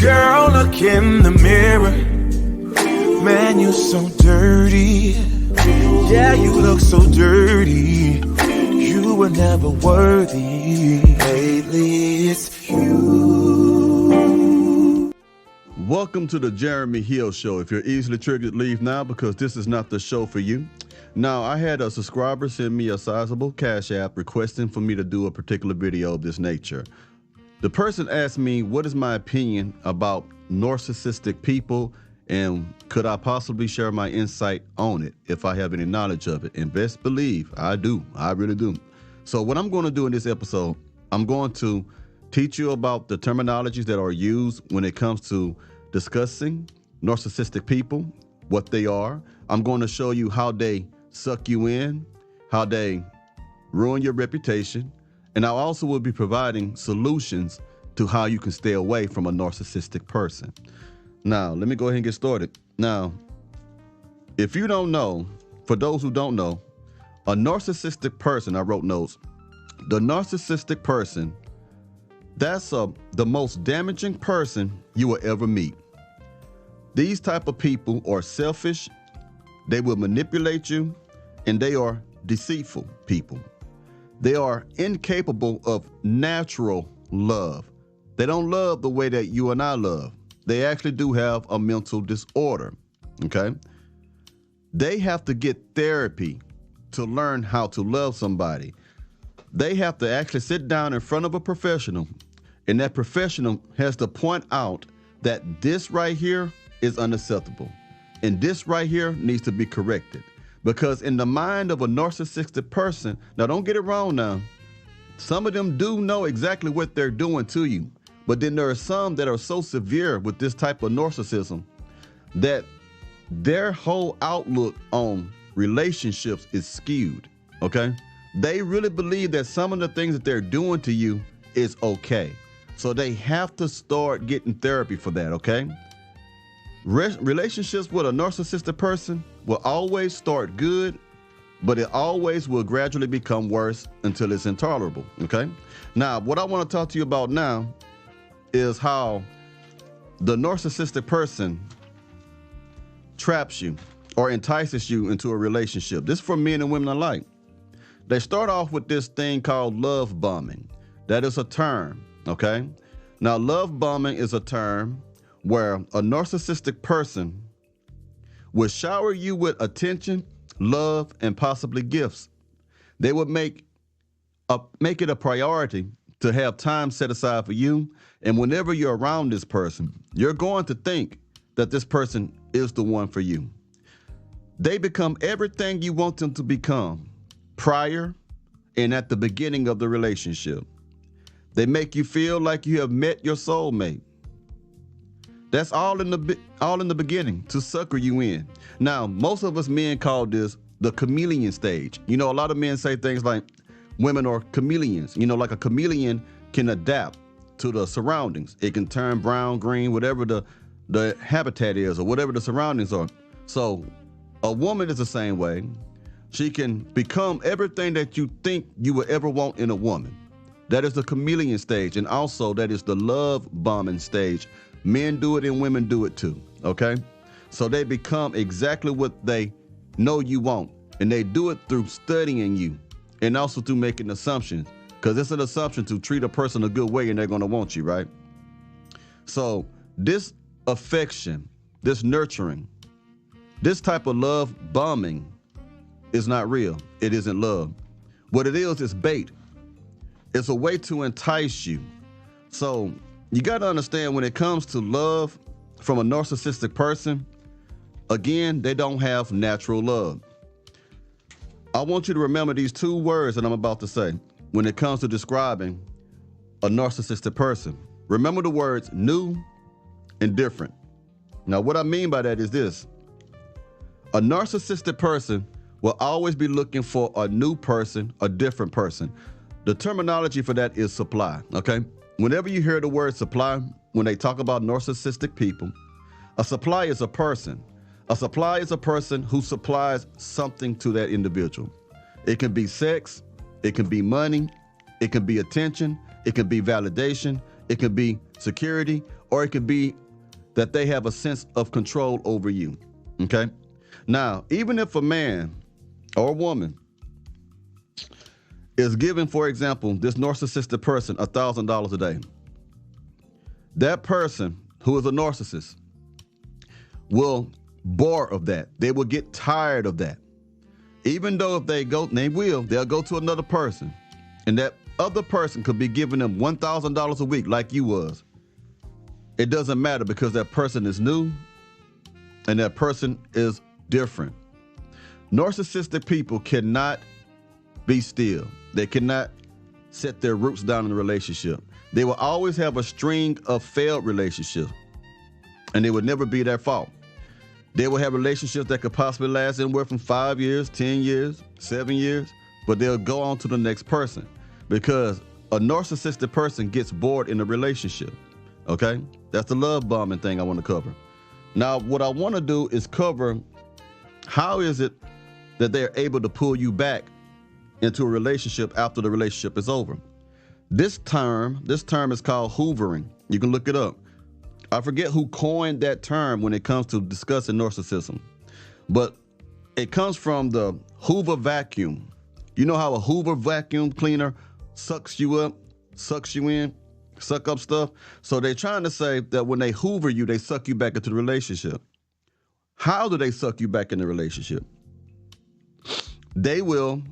Girl, look in the mirror. Man, you're so dirty. Yeah, you look so dirty. You were never worthy. Lately, it's you. Welcome to the Jeremy Hill Show. If you're easily triggered, leave now because this is not the show for you. Now, I had a subscriber send me a sizable Cash App requesting for me to do a particular video of this nature. The person asked me, what is my opinion about narcissistic people, and could I possibly share my insight on it if I have any knowledge of it? And best believe I do. I really do. So what I'm going to do in this episode, I'm going to teach you about the terminologies that are used when it comes to discussing narcissistic people, what they are. I'm going to show you how they suck you in, how they ruin your reputation, and I also will be providing solutions to how you can stay away from a narcissistic person. Now, let me go ahead and get started. Now, if you don't know, for those who don't know, a narcissistic person, I wrote notes, the narcissistic person, that's the most damaging person you will ever meet. These type of people are selfish, they will manipulate you, and they are deceitful people. They are incapable of natural love. They don't love the way that you and I love. They actually do have a mental disorder, okay? They have to get therapy to learn how to love somebody. They have to actually sit down in front of a professional, and that professional has to point out that this right here is unacceptable, and this right here needs to be corrected. Because in the mind of a narcissistic person, now don't get it wrong now, some of them do know exactly what they're doing to you, but then there are some that are so severe with this type of narcissism that their whole outlook on relationships is skewed, okay? They really believe that some of the things that they're doing to you is okay. So they have to start getting therapy for that, okay? Relationships with a narcissistic person will always start good, but it always will gradually become worse until it's intolerable, okay? Now, what I want to talk to you about now is how the narcissistic person traps you or entices you into a relationship. This is for men and women alike. They start off with this thing called love bombing. That is a term, okay? Now, love bombing is a term where a narcissistic person will shower you with attention, love, and possibly gifts. They would make it a priority to have time set aside for you, and whenever you're around this person, you're going to think that this person is the one for you. They become everything you want them to become prior and at the beginning of the relationship. They make you feel like you have met your soulmate. That's all in the beginning, to sucker you in. Now, most of us men call this the chameleon stage. You know, a lot of men say things like women are chameleons. You know, like a chameleon can adapt to the surroundings. It can turn brown, green, whatever the habitat is or whatever the surroundings are. So a woman is the same way. She can become everything that you think you would ever want in a woman. That is the chameleon stage. And also that is the love bombing stage. Men do it and women do it too, okay? So they become exactly what they know you want. And they do it through studying you and also through making assumptions. Because it's an assumption to treat a person a good way and they're going to want you, right? So this affection, this nurturing, this type of love bombing is not real. It isn't love. What it is bait. It's a way to entice you. So you got to understand, when it comes to love from a narcissistic person, again, they don't have natural love. I want you to remember these two words that I'm about to say when it comes to describing a narcissistic person. Remember the words new and different. Now, what I mean by that is this. A narcissistic person will always be looking for a new person, a different person. The terminology for that is supply, okay? Whenever you hear the word supply, when they talk about narcissistic people, a supply is a person. A supply is a person who supplies something to that individual. It can be sex, it can be money, it can be attention, it can be validation, it could be security, or it could be that they have a sense of control over you. Okay? Now, even if a man or a woman is giving, for example, this narcissistic person $1,000 a day, that person who is a narcissist will bore of that. They will get tired of that. Even though if they'll go to another person, and that other person could be giving them $1,000 a week like you was. It doesn't matter, because that person is new and that person is different. Narcissistic people cannot be still. They cannot set their roots down in a relationship. They will always have a string of failed relationships, and it would never be their fault. They will have relationships that could possibly last anywhere from 5 years, 10 years, 7 years, but they'll go on to the next person, because a narcissistic person gets bored in a relationship. Okay? That's the love bombing thing I want to cover. Now, what I want to do is cover how is it that they're able to pull you back into a relationship after the relationship is over. This term is called hoovering. You can look it up. I forget who coined that term when it comes to discussing narcissism, but it comes from the Hoover vacuum. You know how a Hoover vacuum cleaner sucks you up, sucks you in, suck up stuff? So they're trying to say that when they hoover you, they suck you back into the relationship. How do they suck you back in the relationship? They will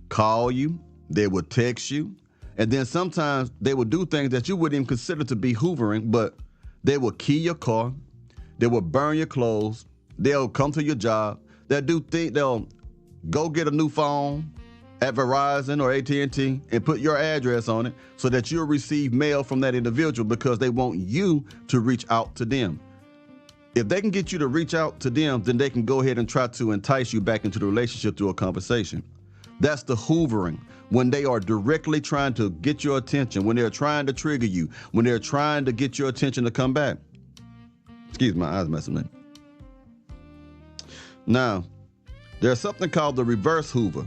call you, they will text you, and then sometimes they will do things that you wouldn't even consider to be hoovering, but they will key your car, they will burn your clothes, they'll come to your job, they'll go get a new phone at Verizon or AT&T and put your address on it so that you'll receive mail from that individual, because they want you to reach out to them. If they can get you to reach out to them, then they can go ahead and try to entice you back into the relationship through a conversation. That's the hoovering, when they are directly trying to get your attention, when they're trying to trigger you, when they're trying to get your attention to come back. Excuse my eyes messing with me. Now, there's something called the reverse hoover.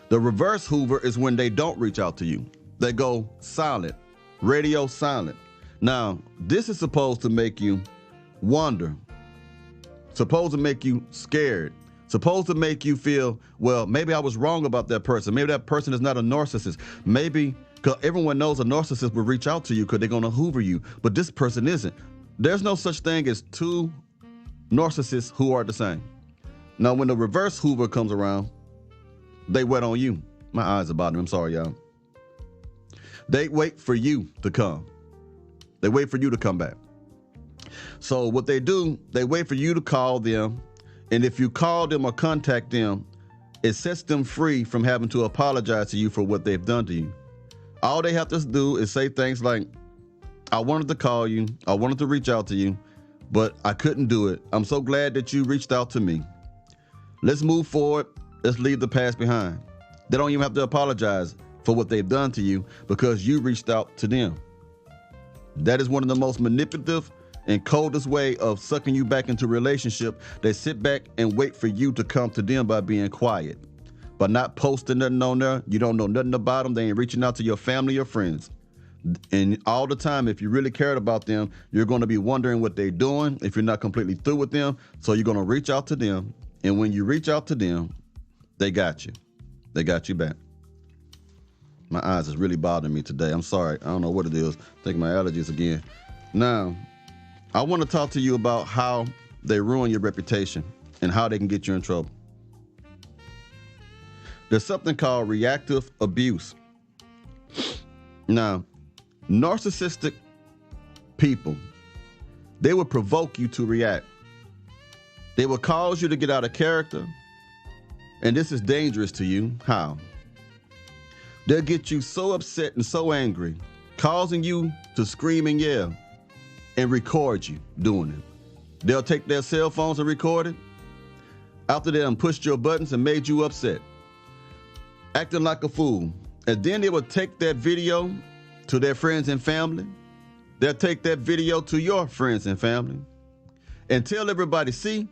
The reverse hoover is when they don't reach out to you. They go silent, radio silent. Now, this is supposed to make you wonder, supposed to make you scared, supposed to make you feel, well, maybe I was wrong about that person. Maybe that person is not a narcissist. Maybe, because everyone knows a narcissist will reach out to you because they're going to hoover you, but this person isn't. There's no such thing as two narcissists who are the same. Now, when the reverse hoover comes around, they wait on you. My eyes are bothering me. I'm sorry, y'all. They wait for you to come. They wait for you to come back. So what they do, they wait for you to call them. And if you call them or contact them, it sets them free from having to apologize to you for what they've done to you. All they have to do is say things like, I wanted to call you, I wanted to reach out to you, but I couldn't do it. I'm so glad that you reached out to me. Let's move forward. Let's leave the past behind. They don't even have to apologize for what they've done to you because you reached out to them. That is one of the most manipulative and coldest way of sucking you back into a relationship. They sit back and wait for you to come to them by being quiet, by not posting nothing on there. You don't know nothing about them. They ain't reaching out to your family or friends. And all the time, if you really cared about them, you're going to be wondering what they're doing if you're not completely through with them. So you're going to reach out to them. And when you reach out to them, they got you. They got you back. My eyes is really bothering me today. I'm sorry. I don't know what it is. I think my allergies again. Now, I want to talk to you about how they ruin your reputation and how they can get you in trouble. There's something called reactive abuse. Now, narcissistic people, they will provoke you to react. They will cause you to get out of character. And this is dangerous to you. How? They'll get you so upset and so angry, causing you to scream and yell and record you doing it. They'll take their cell phones and record it after they done pushed your buttons and made you upset, acting like a fool. And then they will take that video to their friends and family. They'll take that video to your friends and family and tell everybody, see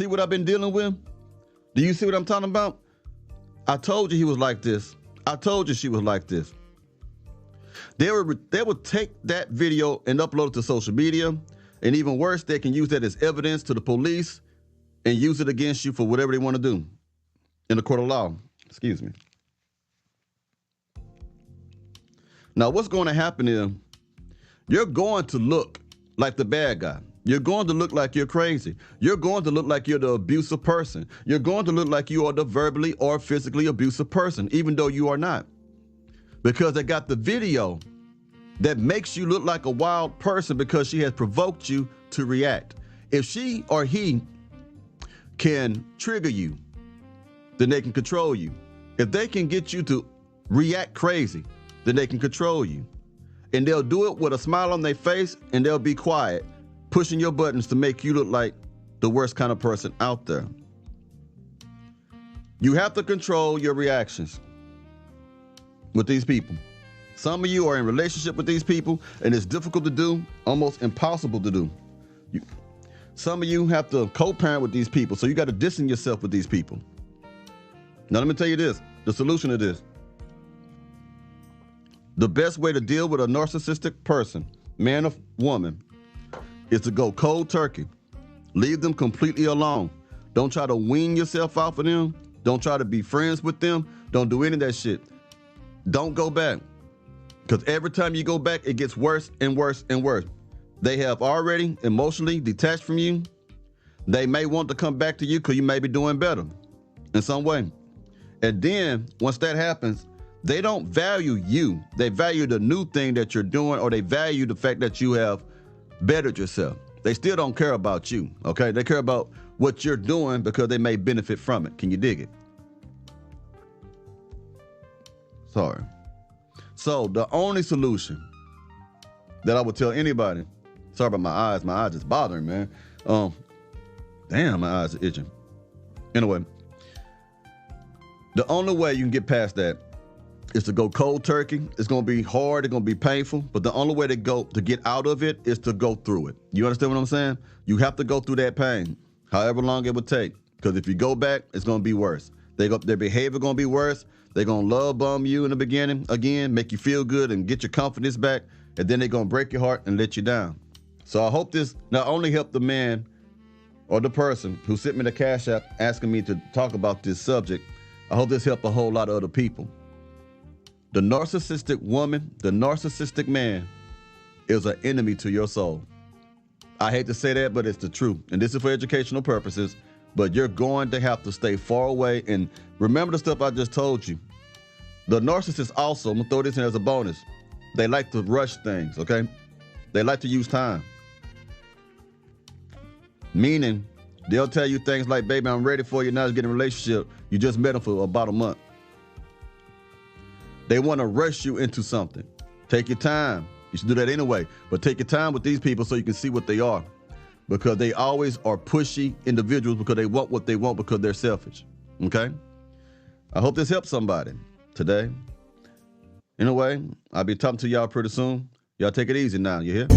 what I've been dealing with? Do you see what I'm talking about? I told you he was like this. I told you she was like this. They will take that video and upload it to social media, and even worse, they can use that as evidence to the police and use it against you for whatever they want to do in the court of law. Excuse me. Now, what's going to happen is you're going to look like the bad guy. You're going to look like you're crazy. You're going to look like you're the abusive person. You're going to look like you are the verbally or physically abusive person, even though you are not. Because they got the video that makes you look like a wild person because she has provoked you to react. If she or he can trigger you, then they can control you. If they can get you to react crazy, then they can control you. And they'll do it with a smile on their face, and they'll be quiet, pushing your buttons to make you look like the worst kind of person out there. You have to control your reactions with these people. Some of you are in relationship with these people, and it's difficult to do, almost impossible to do. Some of you have to co-parent with these people, so you got to distance yourself with these people. Now, let me tell you this, the solution to this. The best way to deal with a narcissistic person, man or woman, is to go cold turkey. Leave them completely alone. Don't try to wean yourself off of them. Don't try to be friends with them. Don't do any of that shit. Don't go back. Because every time you go back, it gets worse and worse and worse. They have already emotionally detached from you. They may want to come back to you because you may be doing better in some way. And then once that happens, they don't value you. They value the new thing that you're doing, or they value the fact that you have bettered yourself. They still don't care about you, okay? They care about what you're doing because they may benefit from it. Can you dig it? Sorry. So the only solution that I would tell anybody, sorry about my eyes just bothering, man. Damn, my eyes are itching. Anyway, the only way you can get past that is to go cold turkey. It's going to be hard. It's going to be painful. But the only way to get out of it is to go through it. You understand what I'm saying? You have to go through that pain, however long it would take. Because if you go back, it's going to be worse. Their behavior going to be worse. They're going to love bomb you in the beginning, again, make you feel good and get your confidence back. And then they're going to break your heart and let you down. So I hope this not only helped the man or the person who sent me the Cash App asking me to talk about this subject. I hope this helped a whole lot of other people. The narcissistic woman, the narcissistic man is an enemy to your soul. I hate to say that, but it's the truth. And this is for educational purposes, but you're going to have to stay far away. And remember the stuff I just told you. The narcissist also, I'm gonna throw this in as a bonus, they like to rush things, okay? They like to use time. Meaning, they'll tell you things like, baby, I'm ready for you now to get in a relationship. You just met them for about a month. They want to rush you into something. Take your time. You should do that anyway. But take your time with these people so you can see what they are. Because they always are pushy individuals because they want what they want because they're selfish. Okay? I hope this helps somebody today. Anyway, I'll be talking to y'all pretty soon. Y'all take it easy now. You hear?